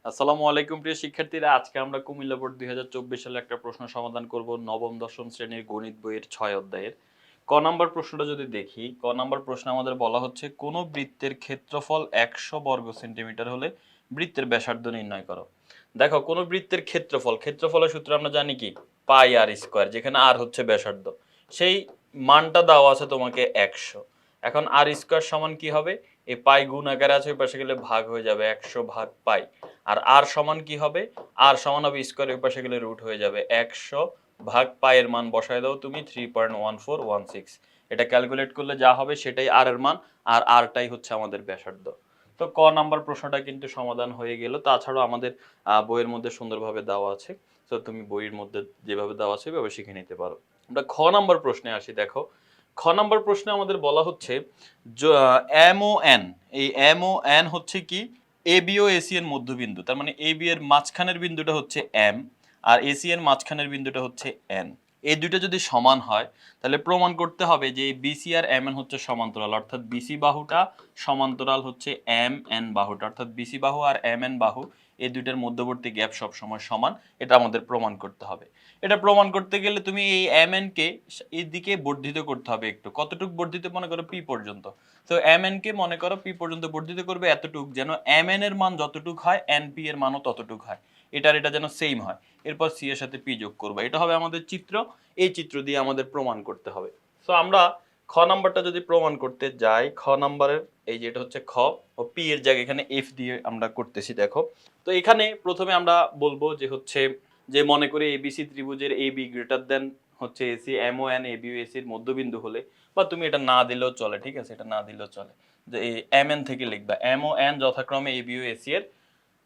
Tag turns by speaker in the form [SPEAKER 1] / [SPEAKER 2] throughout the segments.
[SPEAKER 1] আসসালামু আলাইকুম প্রিয় শিক্ষার্থীরা, আজকে আমরা কুমিল্লা বোর্ড 2024 সালে একটা প্রশ্ন সমাধান করব নবম দশম শ্রেণীর গণিত বইয়ের 6 অধ্যায়ের। ক নাম্বার প্রশ্নটা যদি দেখি, ক নাম্বার প্রশ্নে আমাদের বলা হচ্ছে কোন বৃত্তের ক্ষেত্রফল 100 বর্গ সেন্টিমিটার হলে বৃত্তের ব্যাসার্ধ নির্ণয় করো। দেখো, কোন বৃত্তের ক্ষেত্রফলের সূত্র আমরা জানি কি, পাই আর স্কয়ার, যেখানে আর হচ্ছে ব্যাসার্ধ। সেই মানটা দেওয়া আছে তোমাকে 100। এখন আর স্কয়ার সমান কি হবে, এই পাই গুণ আকারে আছে, ওই পাশে গেলে ভাগ হয়ে যাবে, 100 ভাগ পাই। আর আর সমান কি হবে, আর সমান হবে স্কয়ার, ওই পাশে গেলে রুট হয়ে যাবে, 100 ভাগ পায়ের মান বসায় দাও তুমি 3.1416। এটা ক্যালকুলেট করলে যা হবে সেটাই আর এর মান, আর আরটাই হচ্ছে আমাদের ব্যাসার্ধ। তো ক নাম্বার প্রশ্নটা কিন্তু সমাধান হয়ে গেল। তাছাড়াও আমাদের বইয়ের মধ্যে সুন্দরভাবে দেওয়া আছে, তো তুমি বইয়ের মধ্যে যেভাবে দেওয়া আছে সেভাবে শিখে নিতে পারো। আমরা খ নাম্বার প্রশ্নে আসি। দেখো, খ নাম্বার প্রশ্নে আমাদের বলা হচ্ছে এম ও এন, এই এম ও এন হচ্ছে কি এ বি ও এসি এর মধ্যবিন্দু। তার মানে এ বি এর মাঝখানের বিন্দুটা হচ্ছে এম, আর এসি এর মাঝখানের বিন্দুটা হচ্ছে এন। এই দুইটা যদি সমান হয় তাহলে প্রমাণ করতে হবে যে বিসি আর এম এন হচ্ছে সমান্তরাল, অর্থাৎ বিসি বাহুটা সমান্তরাল হচ্ছে এম এন বাহুটা, অর্থাৎ বিসি বাহু আর এম এন বাহু এই দুইটার মধ্যবর্তী গ্যাপ সব সময় সমান। এটা আমাদের প্রমাণ করতে হবে। এটা প্রমাণ করতে গেলে তুমি এই এম এন কে এই দিকে বর্ধিত করতে হবে একটু। কতটুকু বর্ধিত, মনে করো পি পর্যন্ত। তো এম এন কে মনে করো পি পর্যন্ত বর্ধিত করবে এতটুক যেন এম এন এর মান যতটুক হয় এন পি এর মানও ততটুক হয়, এটা যেন সেম হয়। এরপর সি এর সাথে পি যোগ করবে, এটা হবে আমাদের চিত্র। এই চিত্র দিয়ে আমাদের প্রমাণ করতে হবে। তো আমরা খ নাম্বারটা যদি প্রমাণ করতে যাই, খ নাম্বারের এই যে এটা হচ্ছে খ, ও পি এর জায়গায় এখানে এফ দিয়ে আমরা করতেছি। দেখো, তো এখানে প্রথমে আমরা বলবো যে হচ্ছে যে মনে করি এবিসি ত্রিভুজের এ বি গ্রেটার দেন হচ্ছে AC, M O N A B O এসির মধ্যবিন্দু হলে, বা তুমি এটা না দিলেও চলে, ঠিক আছে, এটা না দিলেও চলে, যে এম এন থেকে লিখবা এম ও এন যথাক্রমে এ বি ও এসি এর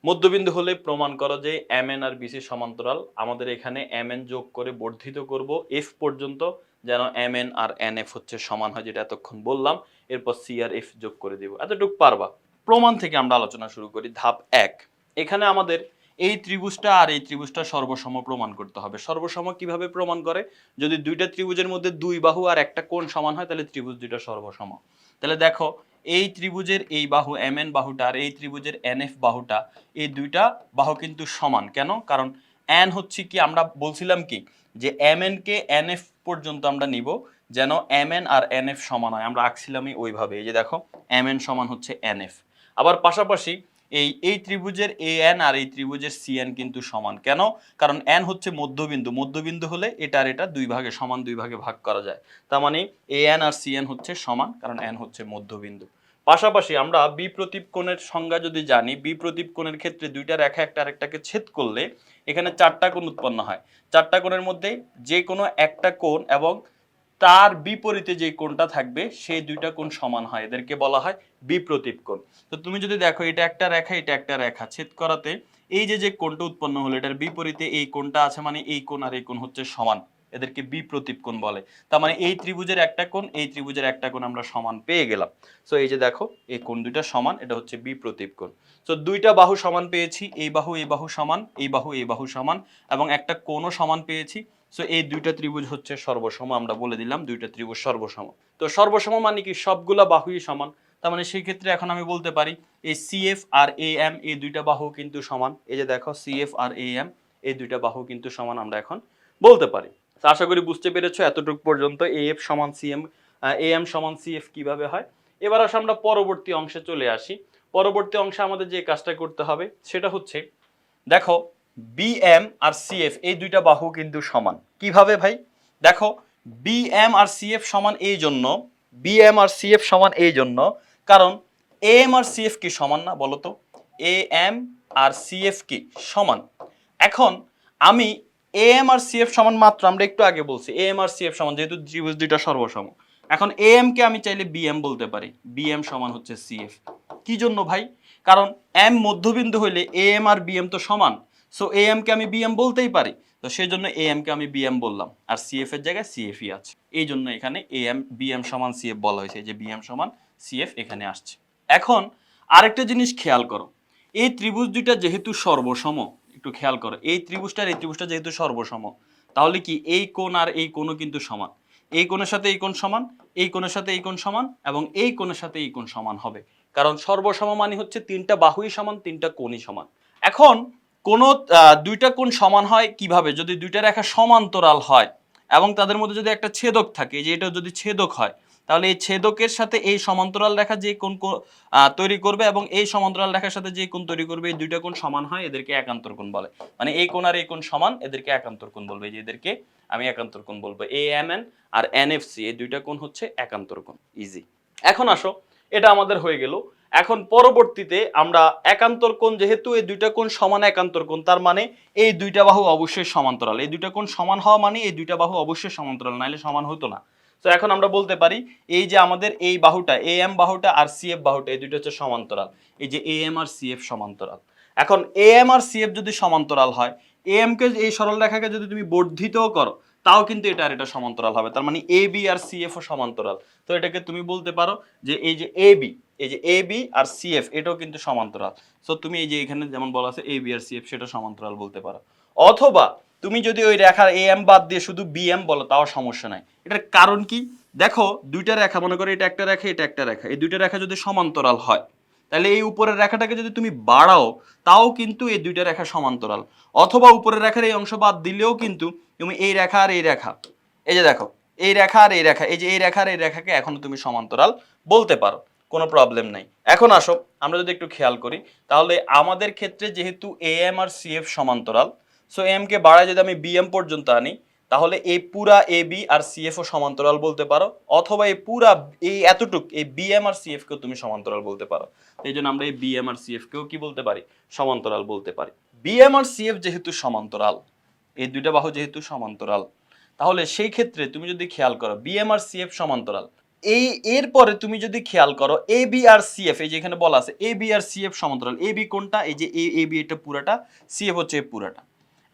[SPEAKER 1] মধ্যবিন্দু হলে প্রমাণ করো যে এম এন আর বিসি সমান্তরাল। আমাদের এখানে এম এন যোগ করে বর্ধিত করব এফ পর্যন্ত, যেন এম এন আর এন এফ হচ্ছে সমান হয়, যেটা এতক্ষণ বললাম। এরপর সি আর এফ যোগ করে দিব, এতটুকু পারবা। প্রমাণ থেকে আমরা আলোচনা শুরু করি। ধাপ 1, এখানে আমাদের এই ত্রিভুজটা আর এই ত্রিভুজটা সর্বসম প্রমাণ করতে হবে। সর্বসম কিভাবে প্রমাণ করে, যদি দুইটা ত্রিভুজের মধ্যে দুই বাহু আর একটা কোণ সমান হয় তাহলে ত্রিভুজ দুইটা সর্বসম। তাহলে দেখো, এই ত্রিভুজের এই বাহু এম এন বাহুটা আর এই ত্রিভুজের এন এফ বাহুটা, এই দুইটা বাহু কিন্তু সমান। কেন? কারণ এন হচ্ছে কি, আমরা বলছিলাম কি যে এম এন কে এন এফ পর্যন্ত আমরা নিব যেন এম এন আর এন এফ সমান হয়। আমরা আঁকছিলামই ওইভাবে। এই যে দেখো, এম এন সমান হচ্ছে এন এফ। আবার পাশাপাশি এই ত্রিভুজের এ এন আর এই ত্রিভুজের সি এন কিন্তু সমান। কেন? কারণ এন হচ্ছে মধ্যবিন্দু, মধ্যবিন্দু হলে এটা আর এটা দুই ভাগে সমান, দুই ভাগে ভাগ করা যায়। তার মানে এ এন আর সি এন হচ্ছে সমান, কারণ এন হচ্ছে মধ্যবিন্দু। পাশাপাশি আমরা বিপ্রতীপ কোণের সংজ্ঞা যদি জানি, বিপ্রতীপ কোণের ক্ষেত্রে দুইটা রেখা একটা আরেকটাকে ছেদ করলে এখানে চারটা কোণ উৎপন্ন হয়। চারটা কোণের মধ্যে যে কোনো একটা কোণ এবং তার বিপরীতে যে কোণটা থাকবে সেই দুইটা কোণ সমান হয়, এদেরকে বলা হয় বিপ্রতীপ কোণ। তো তুমি যদি দেখো, এটা একটা রেখা, এটা একটা রেখা, ছেদ করাতে এই যে কোণটা উৎপন্ন হলো এটার বিপরীতে এই কোণটা আছে, মানে এই কোণ আর এই কোণ হচ্ছে সমান, এদেরকে বিপ্রতীপ কোণ বলে। তার মানে এই ত্রিভুজের একটা কোণ, এই ত্রিভুজের একটা কোণ আমরা সমান পেয়ে গেলাম। সো এই যে দেখো, এই কোণ দুইটা সমান, এটা হচ্ছে বিপ্রতীপ কোণ। সো দুইটা বাহু সমান পেয়েছি, এই বাহু সমান, এই বাহু সমান, এবং একটা কোণও সমান পেয়েছি। সো এই দুইটা ত্রিভুজ হচ্ছে সর্বসম, আমরা বলে দিলাম দুইটা ত্রিভুজ সর্বসম। তো সর্বসম মানে কি, সবগুলা বাহুই সমান। তার মানে সেই ক্ষেত্রে এখন আমি বলতে পারি এই সিএফ আর এ এম এই দুইটা বাহু কিন্তু সমান। এই যে দেখো, সিএফ আর এ এম এই দুইটা বাহু কিন্তু সমান, আমরা এখন বলতে পারি। আশা করি বুঝতে পেরেছো এতটুকু পর্যন্ত, এ এফ সমান সিএম, এ এম সমান সিএফ কিভাবে হয়। এবার আসলে আমরা পরবর্তী অংশে চলে আসি। পরবর্তী অংশে আমাদের যে কাজটা করতে হবে সেটা হচ্ছে, দেখো, বিএম আর সিএফ এই দুইটা বাহু কিন্তু সমান। কিভাবে ভাই? দেখো, বিএম আর সিএফ সমান এই জন্য, বিএম আর সিএফ সমান এই জন্য কারণ এম আর সিএফ কি সমান না, বলো তো? এ এম আর সিএফ কি সমান? এখন আমি এ এম আর সিএফ সমান, মাত্র আমরা একটু আগে বলছি এ এম আর সিএফ সমান, যেহেতু ত্রিভুজ দুইটা সর্বসম। এখন এ এম কে আমি চাইলে বিএম বলতে পারি, বিএম সমান হচ্ছে সিএফ। কি জন্য ভাই? কারণ এম মধ্যবিন্দু হইলে এ এম আর বিএম তো সমান। সো এ এম কে আমি বিএম বলতেই পারি। তো সেই জন্য এ এম কে আমি বিএম বললাম, আর সিএফ এর জায়গায় সিএফ ই আছে। এই জন্য এখানে এ এম বিএম সমান সিএফ বলা হয়েছে, যে বিএম সমান সিএফ এখানে আসছে। এখন আরেকটা জিনিস খেয়াল করো, এই ত্রিভুজ দুইটা যেহেতু সর্বসম, একটু খেয়াল করো, এই ত্রিভুজটার এই ত্রিভুজটা যেহেতু সর্বসম, তাহলে কি এই কোণ আর এই কোণও কিন্তু সমান। এই কোণের সাথে এই কোণ সমান, এই কোণের সাথে এই কোণ সমান, এবং এই কোণের সাথে এই কোণ সমান হবে। কারণ সর্বসম মানে হচ্ছে তিনটা বাহুই সমান, তিনটা কোণই সমান। এখন কোন দুইটা কোণ সমান হয় কিভাবে, যদি দুইটা রেখা সমান্তরাল হয় এবং তাদের মধ্যে যদি একটা ছেদক থাকে, যে এটা যদি ছেদক হয় তাহলে এই ছেদকের সাথে এই সমান্তরাল রেখা যে কোণ তৈরি করবে এবং এই সমান্তরাল রেখার সাথে যে কোণ তৈরি করবে, এই দুইটা কোণ সমান হয়, এদেরকে একান্তর কোণ বলে। মানে এই কোণ আর এই কোণ সমান, এদেরকে একান্তর কোণ বলবে। যে এদেরকে আমি একান্তর কোণ বলবো। AMN আর NFC এই দুইটা কোণ হচ্ছে একান্তর কোণ। ইজি। এখন আসো, এটা আমাদের হয়ে গেল। এখন পরবর্তীতে আমরা একান্তর কোণ, যেহেতু এই দুইটা কোণ সমান একান্তর কোণ, তার মানে এই দুইটা বাহু অবশ্যই সমান্তরাল। এই দুইটা কোণ সমান হওয়া মানে এই দুইটা বাহু অবশ্যই সমান্তরাল, নাইলে সমান হতো না। তো এখন আমরা বলতে পারি এই যে আমাদের এই বাহুটা AM বাহুটা আর CF বাহুটা, এই দুইটা হচ্ছে সমান্তরাল। এই যে AM আর CF সমান্তরাল। এখন AM আর CF যদি সমান্তরাল হয়, AM কে এই সরল রেখাকে যদি তুমি বর্ধিতও করো তাও কিন্তু এটা আর এটা সমান্তরাল হবে। তার মানে AB আর CF ও সমান্তরাল। তো এটাকে তুমি বলতে পারো যে এই যে AB, এই যে AB আর CF এটাও কিন্তু সমান্তরাল। সো তুমি এই যে এখানে যেমন বলা আছে AB আর CF, সেটা সমান্তরাল বলতে পারো। অথবা তুমি যদি ওই রেখার AM বাদ দিয়ে শুধু BM বলো তাও সমস্যা নাই। এটার কারণ কি দেখো, দুইটা রেখা, মনে করো এটা একটা রেখা এটা একটা রেখা, এই দুইটা রেখা যদি সমান্তরাল হয় তাহলে এই উপরের রেখাটাকে যদি তুমি বাড়াও তাও কিন্তু এই দুইটা রেখা সমান্তরাল। অথবা উপরের রেখার এই অংশ বাদ দিলেও কিন্তু তুমি এই রেখা আর এই রেখা, এই যে দেখো এই রেখা আর এই রেখা, এই যে এই রেখা আর এই রেখাকে এখনো তুমি সমান্তরাল বলতে পারো, কোনো প্রবলেম নাই। এখন আসো আমরা যদি একটু খেয়াল করি, তাহলে আমাদের ক্ষেত্রে যেহেতু AM আর CF সমান্তরাল, সো AM কে বাড়ায় যদি আমি BM পর্যন্ত আনি তাহলে এই পুরা AB আর CF ও সমান্তরাল বলতে পারো। অথবা এই পুরা এই এতটুক এই BM আর CF কেও তুমি সমান্তরাল বলতে পারো। এই জন্য আমরা এই BM আর CF কেও কি বলতে পারি, সমান্তরাল বলতে পারি। BM আর CF যেহেতু সমান্তরাল, এই দুইটা বাহু যেহেতু সমান্তরাল, তাহলে সেই ক্ষেত্রে তুমি যদি খেয়াল করো BM আর CF সমান্তরাল, এই এরপরে তুমি যদি খেয়াল করো AB আর CF, এই যে এখানে বলা আছে AB আর CF সমান্তরাল। AB কোনটা, এই যে AB এটা পুরাটা, CF হচ্ছে এই পুরাটা।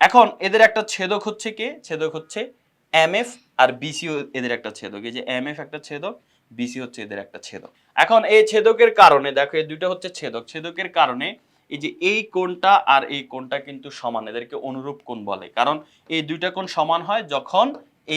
[SPEAKER 1] এখন এদের একটা ছেদক হচ্ছে কে, ছেদক হচ্ছে MF আর BC এদের একটা ছেদক। এই যে MF একটা ছেদক, BC হচ্ছে এদের একটা ছেদক। এখন এই ছেদকের কারণে দেখো এই দুইটা হচ্ছে ছেদক, ছেদকের কারণে এই যে এই কোণটা আর এই কোণটা কিন্তু সমান, এদেরকে অনুরূপ কোণ বলে। কারণ এই দুইটা কোণ সমান হয় যখন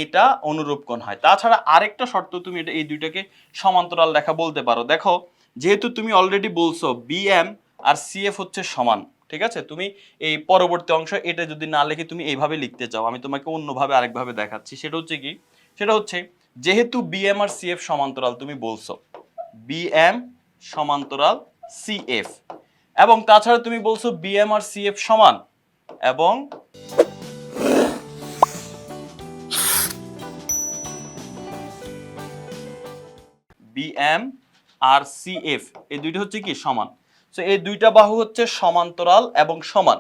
[SPEAKER 1] এটা অনুরূপ কোণ হয়। তাছাড়া আরেকটা শর্ত, তুমি এটা এই দুইটাকে সমান্তরাল রেখা বলতে পারো। দেখো যেহেতু তুমি অলরেডি বলছো BM আর CF হচ্ছে সমান, ঠিক আছে, তুমি এই পরবর্তী অংশ এটা যদি না লিখে তুমি এইভাবে লিখতে চাও, আমি তোমাকে অন্যভাবে আরেকভাবে দেখাচ্ছি। সেটা হচ্ছে কি, সেটা হচ্ছে যেহেতু BM আর CF সমান্তরাল, তুমি বলছো BM সমান্তরাল CF, এবং তাছাড়া তুমি বলছো BM আর CF সমান, এবং BM আর CF এই দুইটা হচ্ছে কি সমান। সো এই দুইটা বাহু হচ্ছে সমান্তরাল এবং সমান।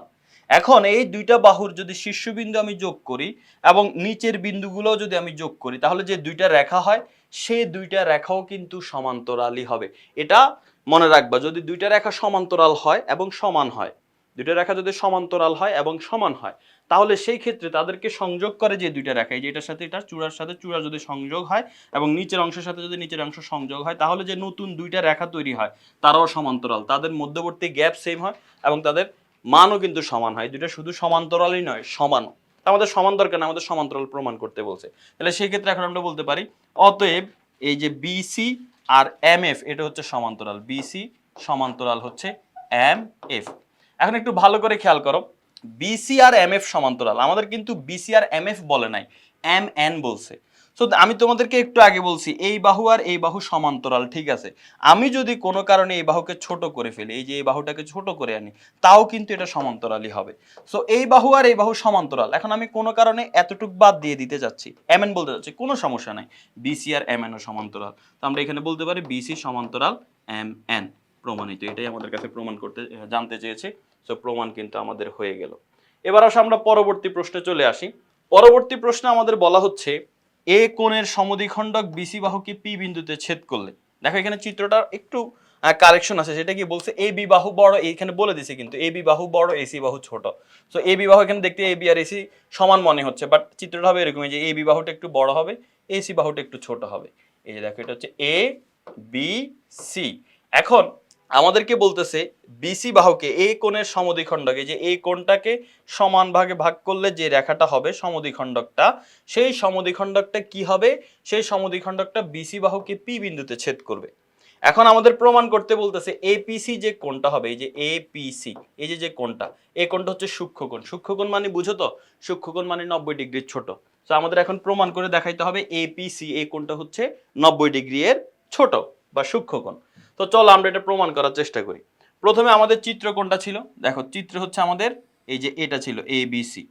[SPEAKER 1] এখন এই দুইটা বাহুর যদি শীর্ষবিন্দু আমি যোগ করি এবং নিচের বিন্দুগুলো যদি আমি যোগ করি, তাহলে যে দুইটা রেখা হয় সেই দুইটা রেখাও কিন্তু সমান্তরালই হবে। এটা মনে রাখবা, যদি দুইটা রেখা সমান্তরাল হয় এবং সমান হয়, দুইটা রেখা যদি সমান্তরাল হয় এবং সমান হয়, তাহলে সেই ক্ষেত্রে তাদেরকে সংযোগ করে যে দুইটা রেখা, এই যে এটার সাথে এটা, চূড়ার সাথে চূড়া যদি সংযোগ হয় এবং নিচের অংশের সাথে যদি নিচের অংশ সংযোগ হয়, তাহলে যে নতুন দুইটা রেখা তৈরি হয় তারাও সমান্তরাল, তাদের মধ্যবর্তী গ্যাপ সেম হয় এবং তাদের মানও কিন্তু সমান হয়। দুইটা শুধু সমান্তরালই নয়, সমানও। আমাদের সমান দরকার না, আমাদের সমান্তরাল প্রমাণ করতে বলছে। তাহলে সেই ক্ষেত্রে এখন আমরা বলতে পারি অতএব এই যে BC আর MF এটা হচ্ছে সমান্তরাল, BC সমান্তরাল হচ্ছে MF। এখন একটু ভালো করে খেয়াল করো, BC আর MF সমান্তরাল, আমাদের কিন্তু BC আর MF বলে নাই, MN বলছে। সো আমি তোমাদেরকে একটু আগে বলছি এই বাহু আর এই বাহু সমান্তরাল, ঠিক আছে। আমি যদি কোনো কারণে এই বাহুকে ছোট করে ফেলি, এই যে এই বাহুটাকে ছোট করে আনি, তাও কিন্তু এটা সমান্তরালই হবে। সো এই বাহু আর এই বাহু সমান্তরাল, এখন আমি কোনো কারণে এতটুক বাদ দিয়ে দিতে যাচ্ছি, MN বলতে যাচ্ছি, কোনো সমস্যা নাই, BC আর MN ও সমান্তরাল। তো আমরা এখানে বলতে পারি BC সমান্তরাল MN, প্রমাণিত। এটাই আমাদের কাছে প্রমাণ করতে জানতে চেয়েছে। সো প্রমাণ কিন্তু আমাদের হয়ে গেল। এবার আসো আমরা পরবর্তী প্রশ্নে চলে আসি। পরবর্তী প্রশ্নে আমাদের বলা হচ্ছে এ কোণের সমদ্বিখণ্ডক বিসি বাহুকে পি বিন্দুতে ছেদ করলে, দেখো এখানে চিত্রটা একটু কারেকশন আছে, সেটা কি বলছে এ বি বাহু বড়, এইখানে বলে দিছে কিন্তু এ বি বাহু বড় এসি বাহু ছোট। সো এ বি বাহু এখানে দেখতে এ বি আর এসি সমান মনে হচ্ছে, বাট চিত্রটা হবে এরকম, যে এ বি বাহুটা একটু বড় হবে, এসি বাহুটা একটু ছোট হবে। এই যে দেখো এটা হচ্ছে এ বি সি। এখন আমাদেরকে বলতেছে বিসি বাহুকে এই কোণের সমদ্বিখণ্ডক, এই যে এই কোণটাকে সমান ভাগে ভাগ করলে যে রেখাটা হবে সমদ্বিখণ্ডকটা, সেই সমদ্বিখণ্ডকটা কি হবে, সেই সমদ্বিখণ্ডকটা বিসি বাহুকে পি বিন্দুতে ছেদ করবে। এখন আমাদের প্রমাণ করতে বলতেছে এপিসি যে কোণটা হবে, এই যে এপিসি, এই যে কোণটা, এই কোণটা হচ্ছে সূক্ষ্মকোণ। সূক্ষ্মকোণ মানে বুঝো তো, সূক্ষ্মকোণ মানে 90 ডিগ্রির ছোট। তো আমাদের এখন প্রমাণ করে দেখাইতে হবে এপিসি এই কোণটা হচ্ছে 90 ডিগ্রি এর ছোট বা সূক্ষ্মকোণ। তো চলো আমরা এটা প্রমাণ করার চেষ্টা করি। প্রথমে আমাদের চিত্র কোণটা ছিল, দেখো চিত্র হচ্ছে আমাদের এই যে এটা ছিল এবিসি।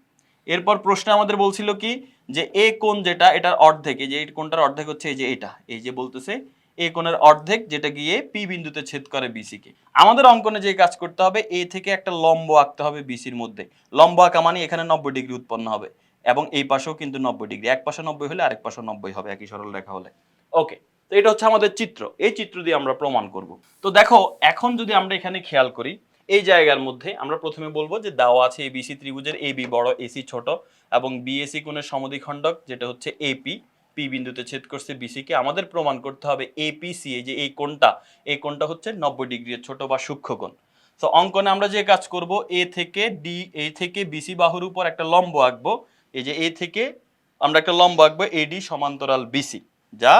[SPEAKER 1] এরপর প্রশ্ন আমাদের বলছিল কি যে এ কোণ যেটা, এটার অর্ধেক, এই যে এই কোণটার অর্ধেক হচ্ছে এই যে এটা, এই যে বলতেছে এ কোণের অর্ধেক যেটা গিয়ে পি বিন্দুতে ছেদ করে বিসি কে। আমাদের অঙ্কনে যে কাজ করতে হবে, এ থেকে একটা লম্ব আঁকতে হবে বিসির মধ্যে। লম্ব আঁকা মানে এখানে 90 ডিগ্রি উৎপন্ন হবে এবং এই পাশেও কিন্তু 90 ডিগ্রি, এক পাশে 90 হলে আরেক পাশে 90 হবে একই সরল রেখা হলে। ওকে, তো এটা হচ্ছে আমাদের চিত্র, এই চিত্র দিয়ে আমরা প্রমাণ করব। তো দেখো এখন যদি আমরা এখানে খেয়াল করি, এই জায়গার মধ্যে আমরা প্রথমে বলবো যে দেওয়া আছে এবিসি ত্রিভুজের এবি বড় এসি ছোট এবং বিএসি কোণের সমদ্বিখণ্ডক যেটা হচ্ছে এপি, পি বিন্দুতে ছেদ করছে বিসি কে। আমাদের প্রমাণ করতে হবে এপিসি, এই যে এই কোণটা হচ্ছে 90 ডিগ্রির ছোট বা সূক্ষ্মকোণ। তো অঙ্কনে আমরা যে কাজ করব, এ থেকে বিসি বাহুর উপর একটা লম্ব আঁকবো। এই যে এ থেকে আমরা একটা লম্ব আঁকবো এডি সমান্তরাল বিসি, যা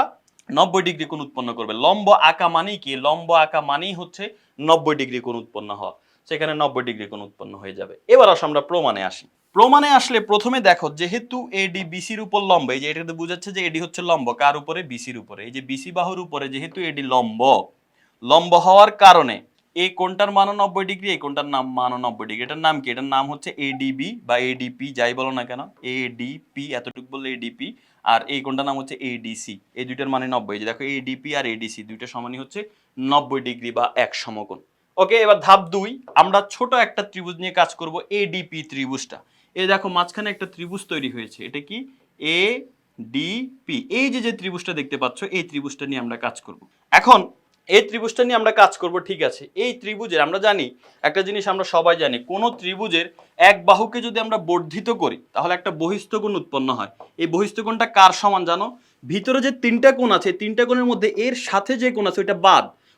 [SPEAKER 1] 90 ডিগ্রি কোণ উৎপন্ন করবে। লম্ব আঁকা মানেই কি, লম্ব আঁকা মানেই হচ্ছে 90 ডিগ্রি কোণ উৎপন্ন হওয়া। সেখানে 90 ডিগ্রি কোণ উৎপন্ন হয়ে যাবে। এবার আসো আমরা প্রমাণে আসি। প্রমাণে আসলে প্রথমে দেখো, যেহেতু এডি বিসির উপর লম্ব, এই যে এটাতে বোঝাচ্ছে যে এডি হচ্ছে লম্ব কার উপরে, বিসির উপরে। এই যে বিসি বাহুর উপরে যেহেতু এডি লম্ব, লম্ব হওয়ার কারণে এই কোণটার মান 90 ডিগ্রি, এই কোণটার নাম মান 90 ডিগ্রি। এটার নাম কি, এটার নাম হচ্ছে এডিবি বা এডিপি, যাই বলো না কেন, এডিপি এতটুকু বললে এডিপি। আর এই কোণটার নাম হচ্ছে এডিসি, এই দুইটার মানে 90। এই যে দেখো এডিপি আর এডিসি দুইটা সমানই হচ্ছে 90 ডিগ্রি বা এক সমকোণ। ওকে, এবার ধাপ 2 আমরা ছোট একটা ত্রিভুজ নিয়ে কাজ করব, এডিপি ত্রিভুজটা। এই দেখো মাঝখানে একটা ত্রিভুজ তৈরি হয়েছে, এটা কি এ ডিপি। এই যে ত্রিভুজটা দেখতে পাচ্ছ, এই ত্রিভুজটা নিয়ে আমরা কাজ করব। এখন এই ত্রিভুজটা নিয়ে আমরা কাজ করব, ঠিক আছে। এই ত্রিভুজের আমরা জানি একটা জিনিস, আমরা সবাই জানি কোন ত্রিভুজের এক বাহুকে যদি আমরা বর্ধিত করি তাহলে একটা বহিস্থকোণ উৎপন্ন হয়। এই বহিস্থকোণটা কার সমান জানো? ভিতরে যে তিনটা কোণ আছে, তিনটা কোণের মধ্যে এর সাথে যে কোণ আছে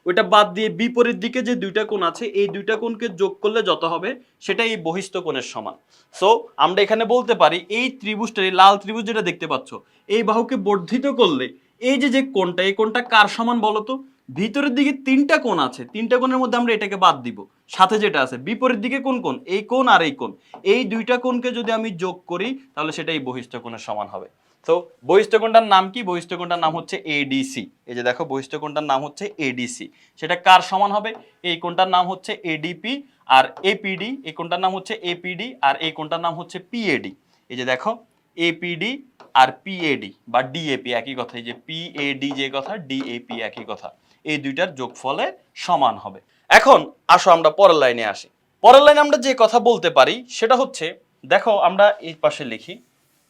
[SPEAKER 1] ওইটা বাদ দিয়ে বিপরীত দিকে যে দুইটা কোণ আছে, এই দুইটা কোণকে যোগ করলে যত হবে সেটা এই বহিস্থ কোণের সমান। সো আমরা এখানে বলতে পারি এই ত্রিভুজটা, এই লাল ত্রিভুজ যেটা দেখতে পাচ্ছ, এই বাহুকে বর্ধিত করলে এই যে কোণটা, এই কোণটা কার সমান বলো তো? ভিতরের দিকে তিনটা কোণ আছে, তিনটা কোণের মধ্যে আমরা এটাকে বাদ দিব, সাথে যেটা আছে বিপরীত দিকে কোন কোণ, এই কোণ আর এই কোণ, এই দুইটা কোণকে যদি আমি যোগ করি তাহলে সেটা এই বহিস্থ কোণের সমান হবে। তো বহিস্থ কোণটার নাম কি? বহিস্থ কোণটার নাম হচ্ছে এডিসি। এই যে দেখো বহিস্থ কোণটার নাম হচ্ছে এডিসি। সেটা কার সমান হবে? এই কোণটার নাম হচ্ছে এডিপি আর এপিডি, এই কোণটার নাম হচ্ছে এপিডি আর এই কোণটার নাম হচ্ছে পিএডি। এই যে দেখো এপিডি আর পিএডি বা ডিএপি একই কথা, এই যে পিএডি যে কথা, ডিএপি একই কথা, এই দুইটার যোগফলে সমান হবে। এখন আসো আমরা পরের লাইনে আসি। পরের লাইনে আমরা যে কথা বলতে পারি সেটা হচ্ছে, দেখো আমরা এই পাশে লিখি,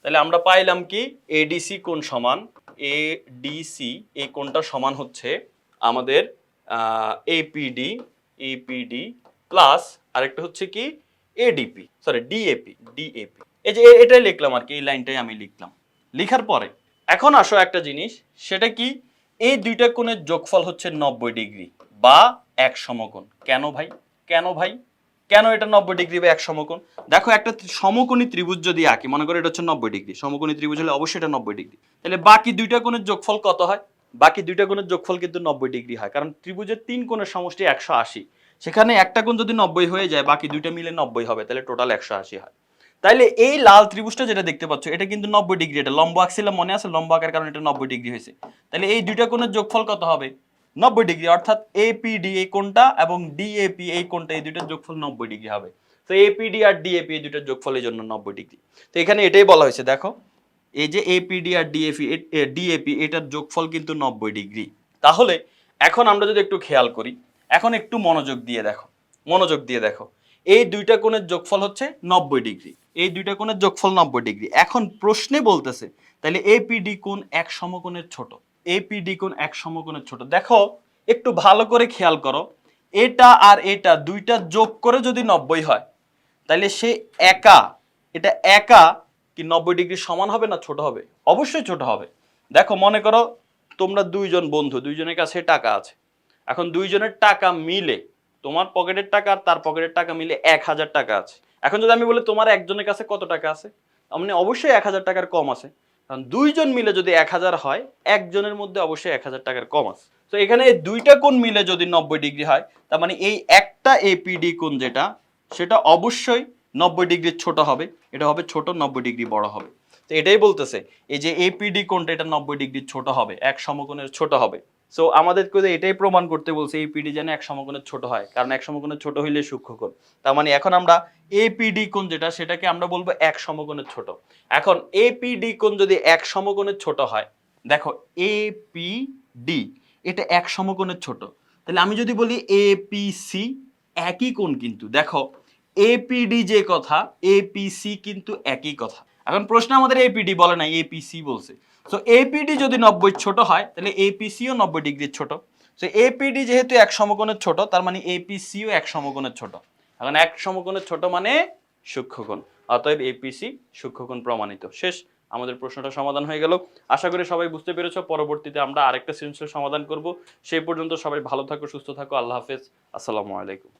[SPEAKER 1] তাহলে আমরা পাইলাম কি এডিসি কোণ সমান, এডিসি এই কোণটা সমান হচ্ছে আমাদের এপিডি, এপিডি প্লাস আরেকটা হচ্ছে কি এডিপি, সরি ডিএপি, ডিএপি। এই যে এটাই লিখলাম আর কি, এই লাইনটাই আমি লিখলাম। লিখার পরে এখন আসো একটা জিনিস, সেটা কি এই দুইটা কোণের যোগফল হচ্ছে 90 ডিগ্রি বা এক সমকোণ। কেন ভাই, কেন ভাই, কেন এটা 90 ডিগ্রি বা এক সমকোণ? দেখো একটা সমকোণী ত্রিভুজ যদি আঁকি, মনে করো এটা হচ্ছে 90 ডিগ্রি, সমকোণী ত্রিভুজ হলে অবশ্যই এটা 90 ডিগ্রি। তাহলে বাকি দুইটা কোণের যোগফল কত হয়? বাকি দুইটা কোণের যোগফল কিন্তু 90 ডিগ্রি হয়, কারণ ত্রিভুজের তিন কোণের সমষ্টি 180। সেখানে একটা কোণ যদি 90 হয়ে যায়, বাকি দুইটা মিলে 90 হবে, তাহলে টোটাল 180 হয়। তাইলে এই লাল ত্রিভুজটা যেটা দেখতে পাচ্ছ, এটা কিন্তু 90 ডিগ্রি, এটা লম্ব আঁকছিলাম মনে আছে, লম্ব আঁকার কারণে এটা 90 ডিগ্রি হয়েছে। তাহলে এই দুইটা কোণের যোগফল কত হবে? 90 ডিগ্রি, অর্থাৎ এপিডি এই কোণটা এবং ডিএপি এই কোণটা, এই দুইটার যোগফল 90 ডিগ্রি হবে। তো এপিডি আর ডিএপি এই দুইটার যোগফল এই জন্য 90 ডিগ্রি। তো এখানে এটাই বলা হয়েছে, দেখো এই যে এপিডি আর ডিএপি এটার যোগফল কিন্তু 90 ডিগ্রি। তাহলে এখন আমরা যদি একটু খেয়াল করি, এখন একটু মনোযোগ দিয়ে দেখো, মনোযোগ দিয়ে দেখো, এই দুইটা কোণের যোগফল হচ্ছে 90 ডিগ্রি, এই দুইটা কোণের যোগফল 90 ডিগ্রি। এখন প্রশ্নে বলতেছে তাহলে এপিডি কোণ এক সমকোণের ছোট, এপিডি কোণ এক সমকোণের ছোট। দেখো একটু ভালো করে খেয়াল করো, এটা আর এটা দুইটা যোগ করে যদি 90 হয়, তাহলে সে একা, এটা একা কি 90 ডিগ্রি সমান হবে না ছোট হবে? অবশ্যই ছোট হবে। দেখো মনে করো তোমরা দুইজন বন্ধু, দুইজনের কাছে টাকা আছে। এখন দুইজনের টাকা মিলে, তোমার পকেটের টাকা আর তার পকেটের টাকা মিলে 1000 টাকা আছে। এখন যদি আমি বলি তোমার একজনের কাছে কত টাকা আছে, মানে অবশ্যই 1000 টাকার কম আছে, কারণ দুইজন মিলে যদি 1000 হয়, একজনের মধ্যে অবশ্যই 1000 টাকার কম আছে। তো এখানে এই দুইটা কোণ মিলে যদি 90 ডিগ্রি হয়, তার মানে এই একটা এপিডি কোণ যেটা, সেটা অবশ্যই 90 ডিগ্রি ছোট হবে, এটা হবে ছোট, 90 ডিগ্রি বড় হবে। তো এটাই বলতেছে এই যে এপিডি কোণটা এটা 90 ডিগ্রি ছোট হবে, এক সমকোণের ছোট হবে। সো আমাদেরকে এটাই প্রমাণ করতে বলছে এপিডি যেন এক সমকোণের ছোট হয়, কারণ এক সমকোণের ছোট হইলে সূক্ষ্মকোণ। তার মানে এখন আমরা এপিডি কোণ যেটা, সেটাকে আমরা বলবো এক সমকোণের ছোট। এখন এপিডি কোণ যদি এক সমকোণের ছোট হয়, দেখো এপিডি এটা এক সমকোণের ছোট, তাহলে আমি যদি বলি এপিসি একই কোণ, কিন্তু দেখো এপিডি যে কথা, এপিসি কিন্তু একই কথা। এখন প্রশ্ন আমাদের এপিডি বলে না, এপিসি বলছে। সো এপিডি যদি 90 ছোট হয়, তাহলে এপিসিও 90 ডিগ্রির ছোট। সো এপিডি যেহেতু এক সমকোণের ছোট, তার মানে এপিসিও এক সমকোণের ছোট। এখন এক সমকোণের ছোট মানে সূক্ষ্মকোণ, অতএব এপিসি সূক্ষ্মকোণ প্রমাণিত। শেষ, আমাদের প্রশ্নটা সমাধান হয়ে গেল। আশা করি সবাই বুঝতে পেরেছো। পরবর্তীতে আমরা আরেকটা সৃজনশীল সমাধান করব। সেই পর্যন্ত সবাই ভালো থাকো, সুস্থ থাকো। আল্লাহ হাফেজ, আসসালামু আলাইকুম।